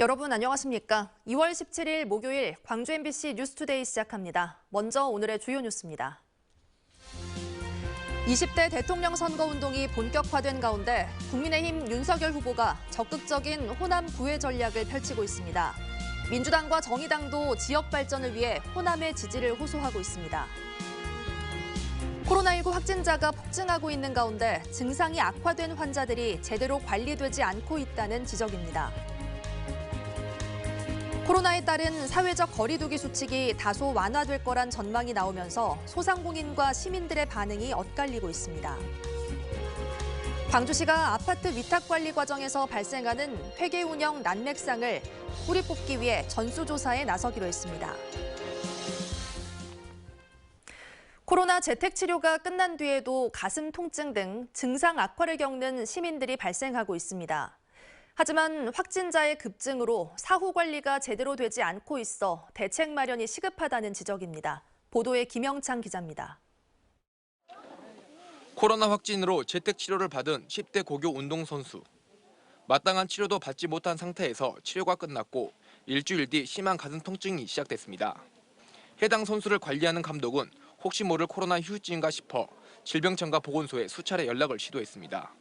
여러분 안녕하십니까? 2월 17일 목요일 광주 MBC 뉴스투데이 시작합니다. 먼저 오늘의 주요 뉴스입니다. 20대 대통령 선거운동이 본격화된 가운데 국민의힘 윤석열 후보가 적극적인 호남 구애 전략을 펼치고 있습니다. 민주당과 정의당도 지역 발전을 위해 호남의 지지를 호소하고 있습니다. 코로나19 확진자가 폭증하고 있는 가운데 증상이 악화된 환자들이 제대로 관리되지 않고 있다는 지적입니다. 코로나에 따른 사회적 거리두기 수칙이 다소 완화될 거란 전망이 나오면서 소상공인과 시민들의 반응이 엇갈리고 있습니다. 광주시가 아파트 위탁 관리 과정에서 발생하는 회계 운영 난맥상을 뿌리 뽑기 위해 전수조사에 나서기로 했습니다. 코로나 재택 치료가 끝난 뒤에도 가슴 통증 등 증상 악화를 겪는 시민들이 발생하고 있습니다. 하지만 확진자의 급증으로 사후 관리가 제대로 되지 않고 있어 대책 마련이 시급하다는 지적입니다. 보도에 김영창 기자입니다. 코로나 확진으로 재택 치료를 받은 10대 고교 운동선수. 마땅한 치료도 받지 못한 상태에서 치료가 끝났고 일주일 뒤 심한 가슴 통증이 시작됐습니다. 해당 선수를 관리하는 감독은 혹시 모를 코로나 후유증인가 싶어 질병청과 보건소에 수차례 연락을 시도했습니다.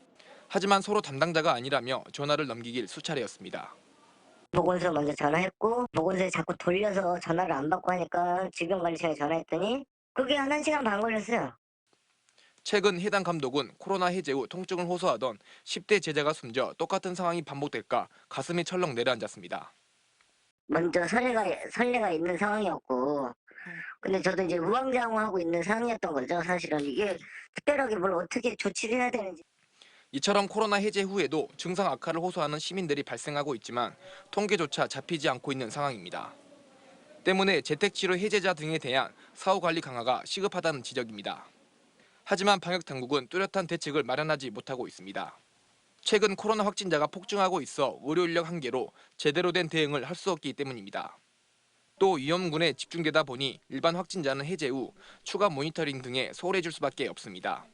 하지만 서로 담당자가 아니라며 전화를 넘기길 수차례였습니다. 보건소 먼저 전화했고 보건소에 자꾸 돌려서 전화를 안 받고 하니까 질병관리청에 전화했더니 그게 한 1시간 반 걸렸어요. 최근 해당 감독은 코로나 해제 후 통증을 호소하던 10대 제자가 숨져 똑같은 상황이 반복될까 가슴이 철렁 내려앉았습니다. 먼저 선례가 있는 상황이었고 근데 저도 이제 우왕좌왕하고 있는 상황이었던 거죠. 사실은 이게 특별하게 뭘 어떻게 조치를 해야 되는지. 이처럼 코로나 해제 후에도 증상 악화를 호소하는 시민들이 발생하고 있지만 통계조차 잡히지 않고 있는 상황입니다. 때문에 재택치료 해제자 등에 대한 사후 관리 강화가 시급하다는 지적입니다. 하지만 방역당국은 뚜렷한 대책을 마련하지 못하고 있습니다. 최근 코로나 확진자가 폭증하고 있어 의료 인력 한계로 제대로 된 대응을 할 수 없기 때문입니다. 또 위험군에 집중되다 보니 일반 확진자는 해제 후 추가 모니터링 등에 소홀해질 수밖에 없습니다.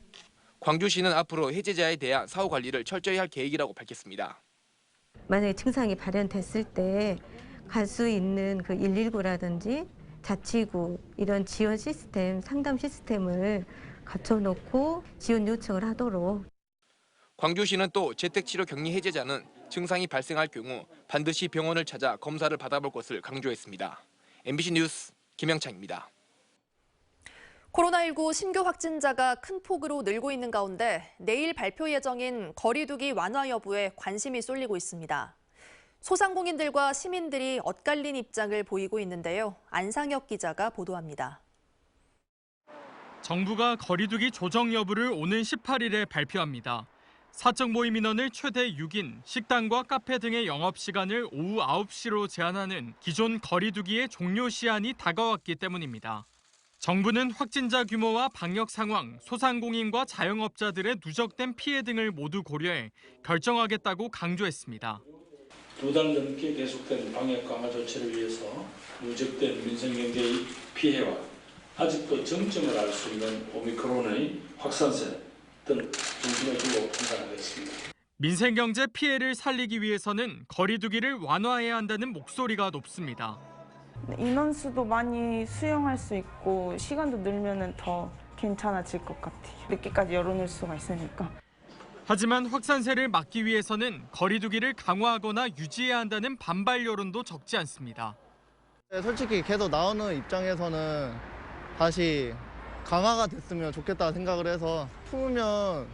광주시는 앞으로 해제자에 대한 사후 관리를 철저히 할 계획이라고 밝혔습니다. 만약에 증상이 발현됐을 때 갈 수 있는 그 119라든지 자치구 이런 지원 시스템, 상담 시스템을 갖춰놓고 지원 요청을 하도록. 광주시는 또 재택치료 격리 해제자는 증상이 발생할 경우 반드시 병원을 찾아 검사를 받아볼 것을 강조했습니다. MBC 뉴스 김영창입니다. 코로나19 신규 확진자가 큰 폭으로 늘고 있는 가운데 내일 발표 예정인 거리두기 완화 여부에 관심이 쏠리고 있습니다. 소상공인들과 시민들이 엇갈린 입장을 보이고 있는데요. 안상혁 기자가 보도합니다. 정부가 거리두기 조정 여부를 오는 18일에 발표합니다. 사적 모임 인원을 최대 6인, 식당과 카페 등의 영업시간을 오후 9시로 제한하는 기존 거리두기의 종료 시한이 다가왔기 때문입니다. 정부는 확진자 규모와 방역 상황, 소상공인과 자영업자들의 누적된 피해 등을 모두 고려해 결정하겠다고 강조했습니다. 2달 넘게 계속된 방역 강화 조치를 위해서 누적된 민생경제의 피해와 아직도 정점을 알 수 있는 오미크론의 확산세 등 중심에 두고 판단하겠습니다. 민생경제 피해를 살리기 위해서는 거리두기를 완화해야 한다는 목소리가 높습니다. 인원수도 많이 수용할 수 있고 시간도 늘면 더 괜찮아질 것 같아요. 늦게까지 열어놓을 수가 있으니까. 하지만 확산세를 막기 위해서는 거리두기를 강화하거나 유지해야 한다는 반발 여론도 적지 않습니다. 솔직히 계속 나오는 입장에서는 다시 강화가 됐으면 좋겠다 생각을 해서 풀면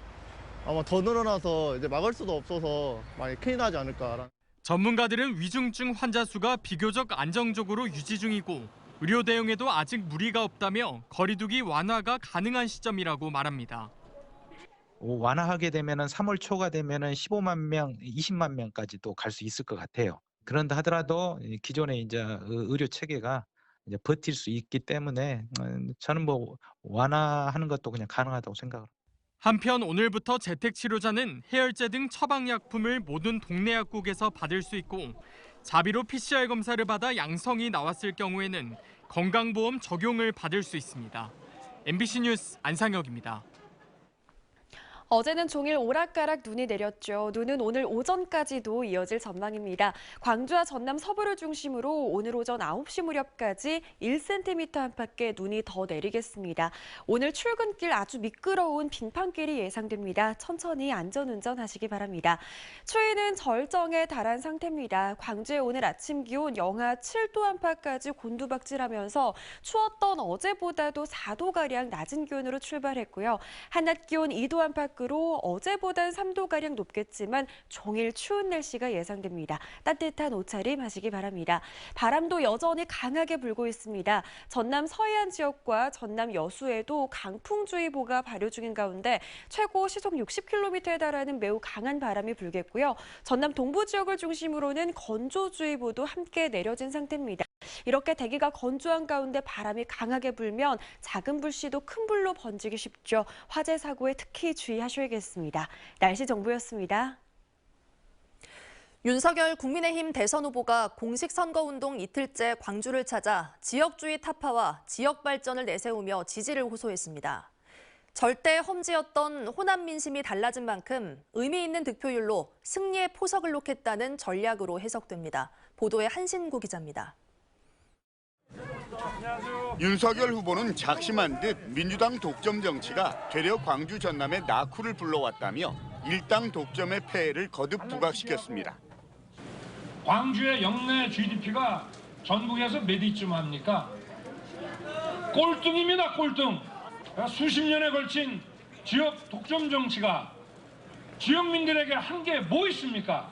아마 더 늘어나서 이제 막을 수도 없어서 많이 큰일 나지 않을까. 전문가들은 위중증 환자 수가 비교적 안정적으로 유지 중이고 의료 대응에도 아직 무리가 없다며 거리두기 완화가 가능한 시점이라고 말합니다. 완화하게 되면은 3월 초가 되면은 15만 명, 20만 명까지도 갈 수 있을 것 같아요. 그런다 하더라도 기존의 이제 의료 체계가 이제 버틸 수 있기 때문에 저는 뭐 완화하는 것도 그냥 가능하다고 생각합니다. 한편 오늘부터 재택치료자는 해열제 등 처방약품을 모든 동네 약국에서 받을 수 있고 자비로 PCR 검사를 받아 양성이 나왔을 경우에는 건강보험 적용을 받을 수 있습니다. MBC 뉴스 안상혁입니다. 어제는 종일 오락가락 눈이 내렸죠. 눈은 오늘 오전까지도 이어질 전망입니다. 광주와 전남 서부를 중심으로 오늘 오전 9시 무렵까지 1cm 안팎의 눈이 더 내리겠습니다. 오늘 출근길 아주 미끄러운 빙판길이 예상됩니다. 천천히 안전운전하시기 바랍니다. 추위는 절정에 달한 상태입니다. 광주의 오늘 아침 기온 영하 7도 안팎까지 곤두박질하면서 추웠던 어제보다도 4도가량 낮은 기온으로 출발했고요. 한낮 기온 2도 안팎으로 어제보단 3도가량 높겠지만 종일 추운 날씨가 예상됩니다. 따뜻한 옷차림 하시기 바랍니다. 바람도 여전히 강하게 불고 있습니다. 전남 서해안 지역과 전남 여수에도 강풍주의보가 발효 중인 가운데 최고 시속 60km에 달하는 매우 강한 바람이 불겠고요. 전남 동부 지역을 중심으로는 건조주의보도 함께 내려진 상태입니다. 이렇게 대기가 건조한 가운데 바람이 강하게 불면 작은 불씨도 큰 불로 번지기 쉽죠. 화재 사고에 특히 주의하셔야겠습니다. 날씨 정보였습니다. 윤석열 국민의힘 대선 후보가 공식 선거운동 이틀째 광주를 찾아 지역주의 타파와 지역 발전을 내세우며 지지를 호소했습니다. 절대 험지였던 호남 민심이 달라진 만큼 의미 있는 득표율로 승리의 포석을 놓겠다는 전략으로 해석됩니다. 보도에 한신구 기자입니다. 윤석열 후보는 작심한 듯 민주당 독점 정치가 되려 광주 전남의 낙후를 불러왔다며 일당 독점의 폐해를 거듭 부각시켰습니다. 광주의 역내 GDP가 전국에서 몇 위쯤 합니까? 꼴등입니다, 꼴등. 수십 년에 걸친 지역 독점 정치가 지역민들에게 한 게 뭐 있습니까?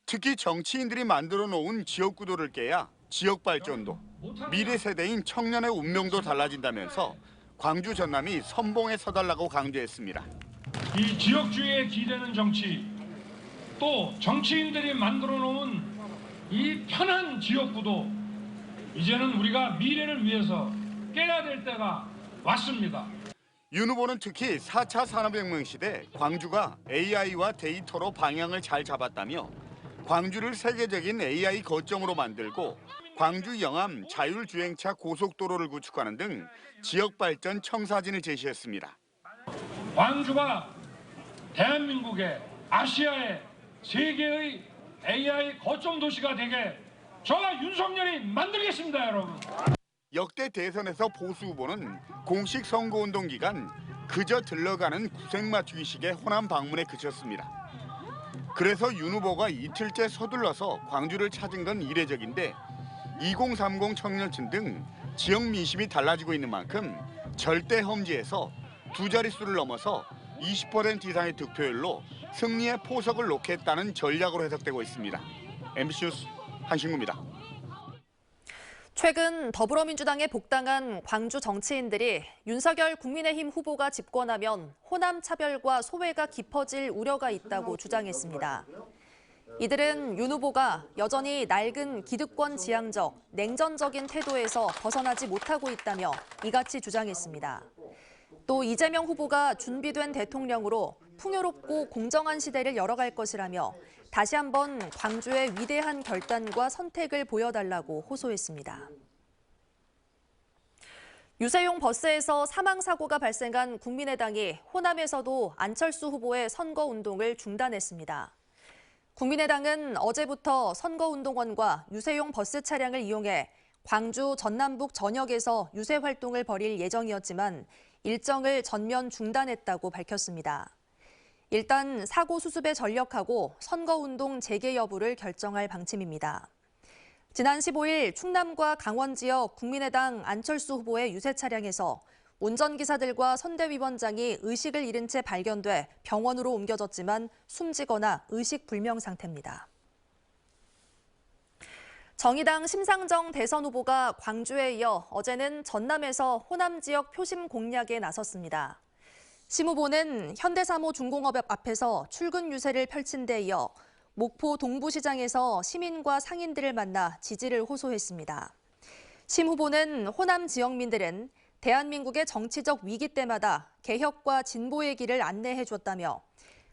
특히 정치인들이 만들어 놓은 지역구도를 깨야 지역 발전도, 미래 세대인 청년의 운명도 달라진다면서 광주 전남이 선봉에 서달라고 강조했습니다. 이 지역주의에 기대는 정치, 또 정치인들이 만들어 놓은 이 편한 지역구도 이제는 우리가 미래를 위해서 깨야 될 때가 왔습니다. 윤 후보는 특히 4차 산업혁명 시대 광주가 AI와 데이터로 방향을 잘 잡았다며 광주를 세계적인 AI 거점으로 만들고 광주 영암 자율주행차 고속도로를 구축하는 등 지역 발전 청사진을 제시했습니다. 광주가 대한민국의 아시아의 세계의 AI 거점 도시가 되게 저와 윤석열이 만들겠습니다, 여러분. 역대 대선에서 보수 후보는 공식 선거운동 기간 그저 들러가는 구색 맞추기식의 호남 방문에 그쳤습니다. 그래서 윤 후보가 이틀째 서둘러서 광주를 찾은 건 이례적인데 2030 청년층 등 지역 민심이 달라지고 있는 만큼 절대 험지에서 두 자릿수를 넘어서 20% 이상의 득표율로 승리의 포석을 놓겠다는 전략으로 해석되고 있습니다. MBC 뉴스 한신구입니다. 최근 더불어민주당에 복당한 광주 정치인들이 윤석열 국민의힘 후보가 집권하면 호남 차별과 소외가 깊어질 우려가 있다고 주장했습니다. 이들은 윤 후보가 여전히 낡은 기득권 지향적, 냉전적인 태도에서 벗어나지 못하고 있다며 이같이 주장했습니다. 또 이재명 후보가 준비된 대통령으로 풍요롭고 공정한 시대를 열어갈 것이라며 다시 한번 광주의 위대한 결단과 선택을 보여달라고 호소했습니다. 유세용 버스에서 사망사고가 발생한 국민의당이 호남에서도 안철수 후보의 선거운동을 중단했습니다. 국민의당은 어제부터 선거운동원과 유세용 버스 차량을 이용해 광주 전남북 전역에서 유세 활동을 벌일 예정이었지만 일정을 전면 중단했다고 밝혔습니다. 일단 사고 수습에 전력하고 선거운동 재개 여부를 결정할 방침입니다. 지난 15일 충남과 강원 지역 국민의당 안철수 후보의 유세 차량에서 운전기사들과 선대위원장이 의식을 잃은 채 발견돼 병원으로 옮겨졌지만 숨지거나 의식불명 상태입니다. 정의당 심상정 대선 후보가 광주에 이어 어제는 전남에서 호남 지역 표심 공략에 나섰습니다. 심 후보는 현대사모 중공업 앞에서 출근 유세를 펼친 데 이어 목포 동부시장에서 시민과 상인들을 만나 지지를 호소했습니다. 심 후보는 호남 지역민들은 대한민국의 정치적 위기 때마다 개혁과 진보의 길을 안내해줬다며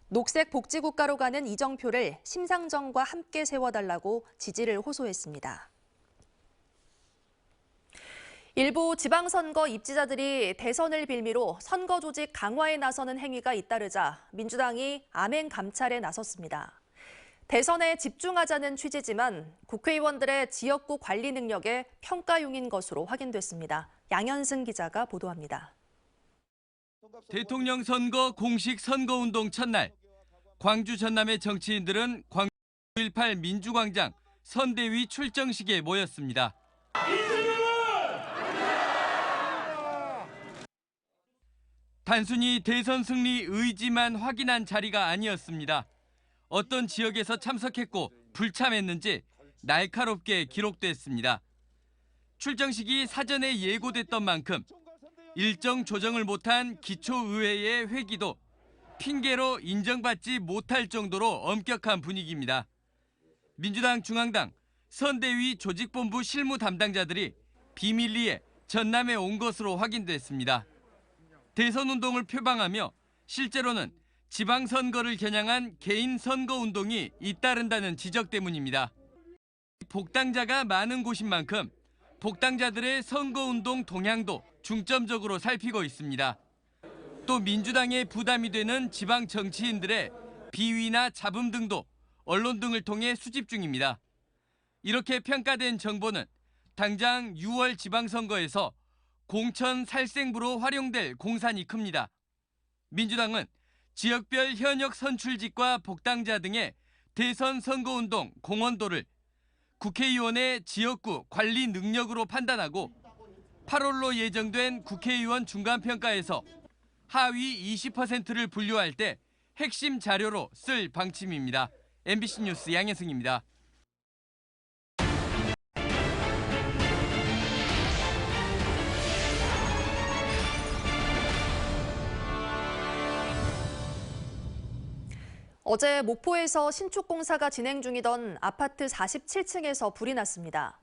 녹색 복지국가로 가는 이정표를 심상정과 함께 세워달라고 지지를 호소했습니다. 일부 지방선거 입지자들이 대선을 빌미로 선거 조직 강화에 나서는 행위가 잇따르자 민주당이 암행 감찰에 나섰습니다. 대선에 집중하자는 취지지만 국회의원들의 지역구 관리 능력에 평가용인 것으로 확인됐습니다. 양현승 기자가 보도합니다. 대통령 선거 공식 선거운동 첫날, 광주 전남의 정치인들은 광주 5.18 민주광장 선대위 출정식에 모였습니다. 단순히 대선 승리 의지만 확인한 자리가 아니었습니다. 어떤 지역에서 참석했고 불참했는지 날카롭게 기록됐습니다. 출정식이 사전에 예고됐던 만큼 일정 조정을 못한 기초의회의 회기도 핑계로 인정받지 못할 정도로 엄격한 분위기입니다. 민주당 중앙당 선대위 조직본부 실무 담당자들이 비밀리에 전남에 온 것으로 확인됐습니다. 대선 운동을 표방하며 실제로는 지방선거를 겨냥한 개인 선거운동이 잇따른다는 지적 때문입니다. 복당자가 많은 곳인 만큼 복당자들의 선거운동 동향도 중점적으로 살피고 있습니다. 또 민주당에 부담이 되는 지방 정치인들의 비위나 잡음 등도 언론 등을 통해 수집 중입니다. 이렇게 평가된 정보는 당장 6월 지방선거에서 공천 살생부로 활용될 공산이 큽니다. 민주당은 지역별 현역 선출직과 복당자 등의 대선 선거운동 공헌도를 국회의원의 지역구 관리 능력으로 판단하고 8월로 예정된 국회의원 중간평가에서 하위 20%를 분류할 때 핵심 자료로 쓸 방침입니다. MBC 뉴스 양현승입니다. 어제 목포에서 신축 공사가 진행 중이던 아파트 47층에서 불이 났습니다.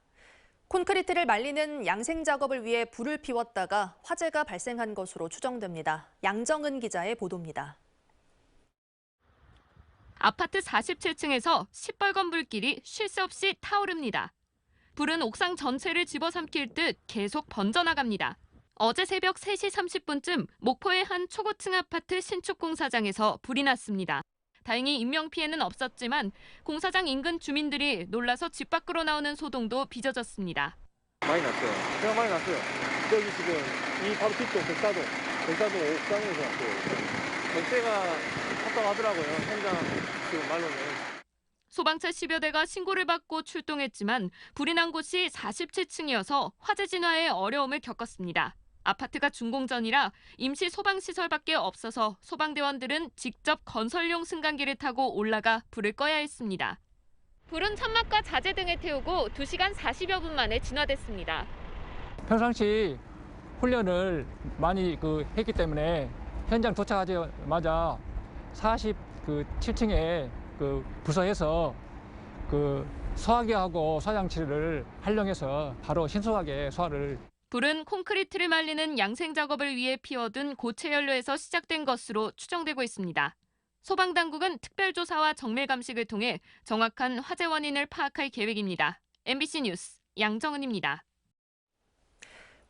콘크리트를 말리는 양생 작업을 위해 불을 피웠다가 화재가 발생한 것으로 추정됩니다. 양정은 기자의 보도입니다. 아파트 47층에서 시뻘건 불길이 쉴 새 없이 타오릅니다. 불은 옥상 전체를 집어삼킬 듯 계속 번져나갑니다. 어제 새벽 3시 30분쯤 목포의 한 초고층 아파트 신축 공사장에서 불이 났습니다. 다행히 인명피해는 없었지만 공사장 인근 주민들이 놀라서 집 밖으로 나오는 소동도 빚어졌습니다. 많이 났어요. 그냥 많이 났어요. 여기 지금 이 바로 뒤쪽 백사동 옥상에서 났어요. 전체가 답답하더라고요. 현장 지금 말로는. 소방차 10여 대가 신고를 받고 출동했지만 불이 난 곳이 47층이어서 화재 진화에 어려움을 겪었습니다. 아파트가 준공전이라 임시 소방시설밖에 없어서 소방대원들은 직접 건설용 승강기를 타고 올라가 불을 꺼야 했습니다. 불은 천막과 자재 등에 태우고 2시간 40여 분 만에 진화됐습니다. 평상시 훈련을 많이 했기 때문에 현장 도착하자마자 47층에 부서에서 소화기하고 소화장치를 활용해서 바로 신속하게 소화를. 불은 콘크리트를 말리는 양생 작업을 위해 피워둔 고체 연료에서 시작된 것으로 추정되고 있습니다. 소방당국은 특별조사와 정밀 감식을 통해 정확한 화재 원인을 파악할 계획입니다. MBC 뉴스 양정은입니다.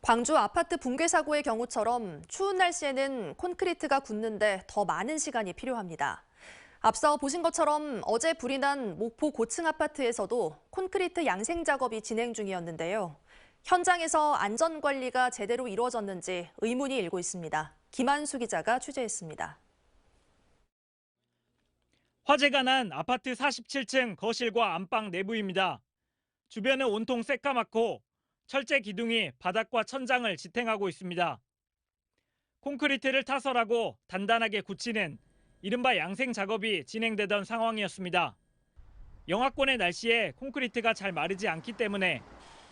광주 아파트 붕괴 사고의 경우처럼 추운 날씨에는 콘크리트가 굳는데 더 많은 시간이 필요합니다. 앞서 보신 것처럼 어제 불이 난 목포 고층 아파트에서도 콘크리트 양생 작업이 진행 중이었는데요. 현장에서 안전관리가 제대로 이루어졌는지 의문이 일고 있습니다. 김한수 기자가 취재했습니다. 화재가 난 아파트 47층 거실과 안방 내부입니다. 주변은 온통 새까맣고 철제 기둥이 바닥과 천장을 지탱하고 있습니다. 콘크리트를 타설하고 단단하게 굳히는 이른바 양생 작업이 진행되던 상황이었습니다. 영하권의 날씨에 콘크리트가 잘 마르지 않기 때문에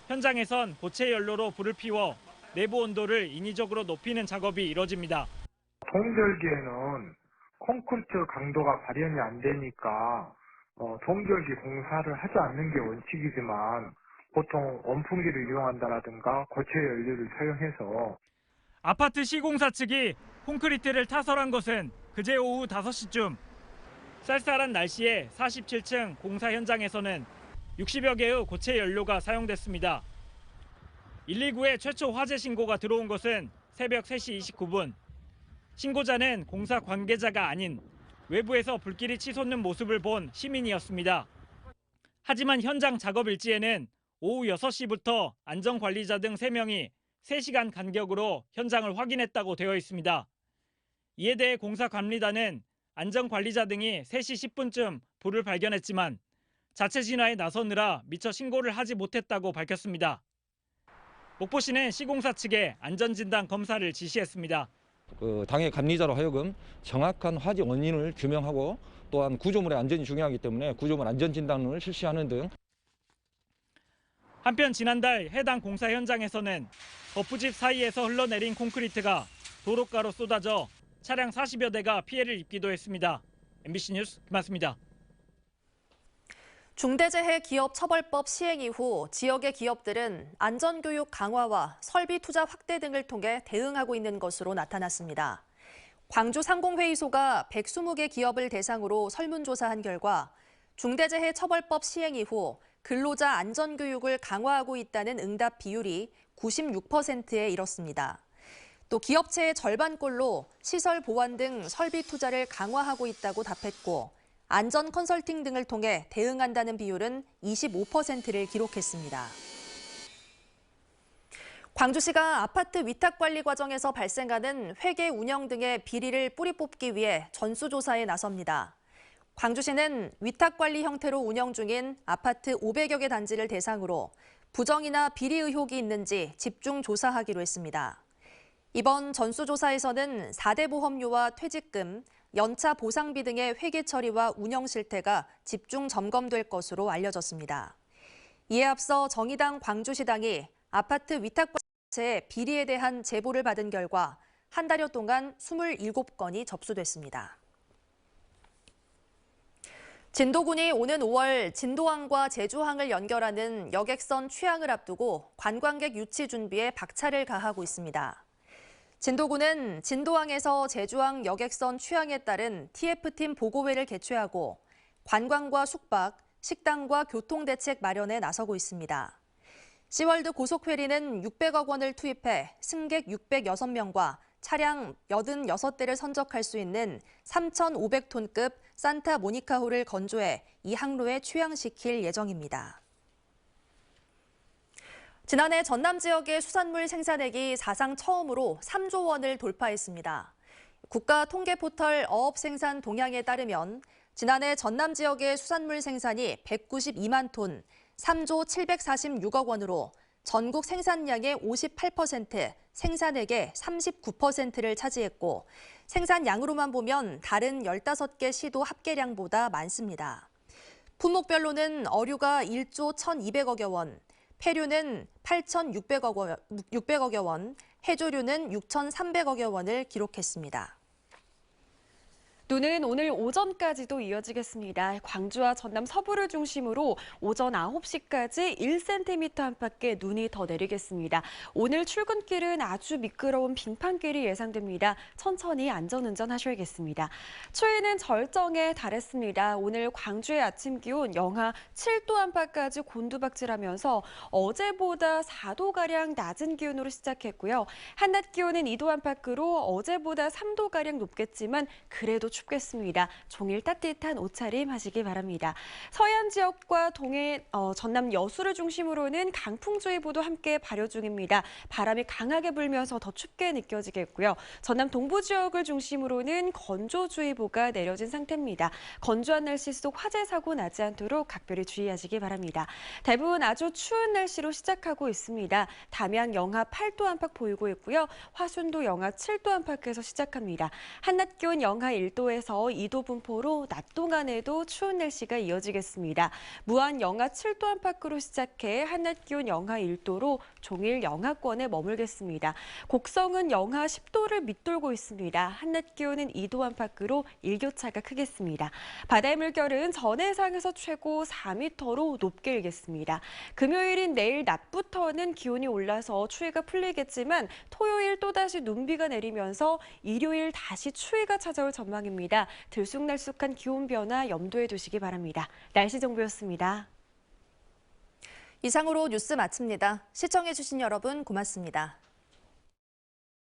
현장에선 고체 연료로 불을 피워 내부 온도를 인위적으로 높이는 작업이 이뤄집니다. 동절기에는 콘크리트 강도가 발현이 안 되니까 동절기 공사를 하지 않는 게 원칙이지만 보통 원풍기를 이용한다라든가 고체 연료를 사용해서. 아파트 시공사 측이 콘크리트를 타설한 것은 그제 오후 5시쯤. 쌀쌀한 날씨에 47층 공사 현장에서는 60여 개의 고체 연료가 사용됐습니다. 119에 최초 화재 신고가 들어온 것은 새벽 3시 29분. 신고자는 공사 관계자가 아닌 외부에서 불길이 치솟는 모습을 본 시민이었습니다. 하지만 현장 작업 일지에는 오후 6시부터 안전관리자 등 3명이 3시간 간격으로 현장을 확인했다고 되어 있습니다. 이에 대해 공사관리단은 안전관리자 등이 3시 10분쯤 불을 발견했지만 자체 진화에 나서느라 미처 신고를 하지 못했다고 밝혔습니다. 목포시는 시공사 측에 안전진단 검사를 지시했습니다. 당해 감리자로 하여금 정확한 화재 원인을 규명하고 또한 구조물의 안전이 중요하기 때문에 구조물 안전진단을 실시하는 등. 한편 지난달 해당 공사 현장에서는 거푸집 사이에서 흘러내린 콘크리트가 도로가로 쏟아져 차량 40여 대가 피해를 입기도 했습니다. MBC 뉴스 김한수입니다. 중대재해기업처벌법 시행 이후 지역의 기업들은 안전교육 강화와 설비 투자 확대 등을 통해 대응하고 있는 것으로 나타났습니다. 광주상공회의소가 120개 기업을 대상으로 설문조사한 결과 중대재해처벌법 시행 이후 근로자 안전교육을 강화하고 있다는 응답 비율이 96%에 이뤘습니다. 또 기업체의 절반꼴로 시설 보완 등 설비 투자를 강화하고 있다고 답했고 안전 컨설팅 등을 통해 대응한다는 비율은 25%를 기록했습니다. 광주시가 아파트 위탁 관리 과정에서 발생하는 회계 운영 등의 비리를 뿌리 뽑기 위해 전수조사에 나섭니다. 광주시는 위탁 관리 형태로 운영 중인 아파트 500여 개 단지를 대상으로 부정이나 비리 의혹이 있는지 집중 조사하기로 했습니다. 이번 전수조사에서는 4대 보험료와 퇴직금, 연차 보상비 등의 회계 처리와 운영 실태가 집중 점검될 것으로 알려졌습니다. 이에 앞서 정의당 광주시당이 아파트 위탁과세의 비리에 대한 제보를 받은 결과 한 달여 동안 27건이 접수됐습니다. 진도군이 오는 5월 진도항과 제주항을 연결하는 여객선 취항을 앞두고 관광객 유치 준비에 박차를 가하고 있습니다. 진도군은 진도항에서 제주항 여객선 취항에 따른 TF팀 보고회를 개최하고 관광과 숙박, 식당과 교통대책 마련에 나서고 있습니다. 시월드 고속페리는 600억 원을 투입해 승객 606명과 차량 86대를 선적할 수 있는 3,500톤급 산타모니카호를 건조해 이 항로에 취항시킬 예정입니다. 지난해 전남 지역의 수산물 생산액이 사상 처음으로 3조 원을 돌파했습니다. 국가통계포털 어업생산 동향에 따르면 지난해 전남 지역의 수산물 생산이 192만 톤, 3조 746억 원으로 전국 생산량의 58%, 생산액의 39%를 차지했고 생산량으로만 보면 다른 15개 시도 합계량보다 많습니다. 품목별로는 어류가 1조 1,200억여 원, 폐류는 8,600억여 원, 해조류는 6,300억여 원을 기록했습니다. 눈은 오늘 오전까지도 이어지겠습니다. 광주와 전남 서부를 중심으로 오전 9시까지 1cm 안팎의 눈이 더 내리겠습니다. 오늘 출근길은 아주 미끄러운 빙판길이 예상됩니다. 천천히 안전운전 하셔야겠습니다. 추위는 절정에 달했습니다. 오늘 광주의 아침 기온 영하 7도 안팎까지 곤두박질하면서 어제보다 4도가량 낮은 기온으로 시작했고요. 한낮 기온은 2도 안팎으로 어제보다 3도가량 높겠지만 그래도 춥겠습니다. 종일 따뜻한 옷차림 하시기 바랍니다. 서해안 지역과 전남 여수를 중심으로는 강풍주의보도 함께 발효 중입니다. 바람이 강하게 불면서 더 춥게 느껴지겠고요. 전남 동부 지역을 중심으로는 건조주의보가 내려진 상태입니다. 건조한 날씨 속 화재 사고 나지 않도록 각별히 주의하시기 바랍니다. 대부분 아주 추운 날씨로 시작하고 있습니다. 담양 영하 8도 안팎 보이고 있고요. 화순도 영하 7도 안팎에서 시작합니다. 한낮 기온 영하 1도에서 2도 분포로 낮 동안에도 추운 날씨가 이어지겠습니다. 무안 영하 7도 안팎으로 시작해 한낮 기온 영하 1도로 종일 영하권에 머물겠습니다. 곡성은 영하 10도를 밑돌고 있습니다. 한낮 기온은 2도 안팎으로 일교차가 크겠습니다. 바다의 물결은 전해상에서 최고 4m로 높게 일겠습니다. 금요일인 내일 낮부터는 기온이 올라서 추위가 풀리겠지만 토요일 또다시 눈비가 내리면서 일요일 다시 추위가 찾아올 전망입니다. 들쑥날쑥한 기온 변화 염두에 두시기 바랍니다. 날씨 정보였습니다. 이상으로 뉴스 마칩니다. 시청해주신 여러분 고맙습니다.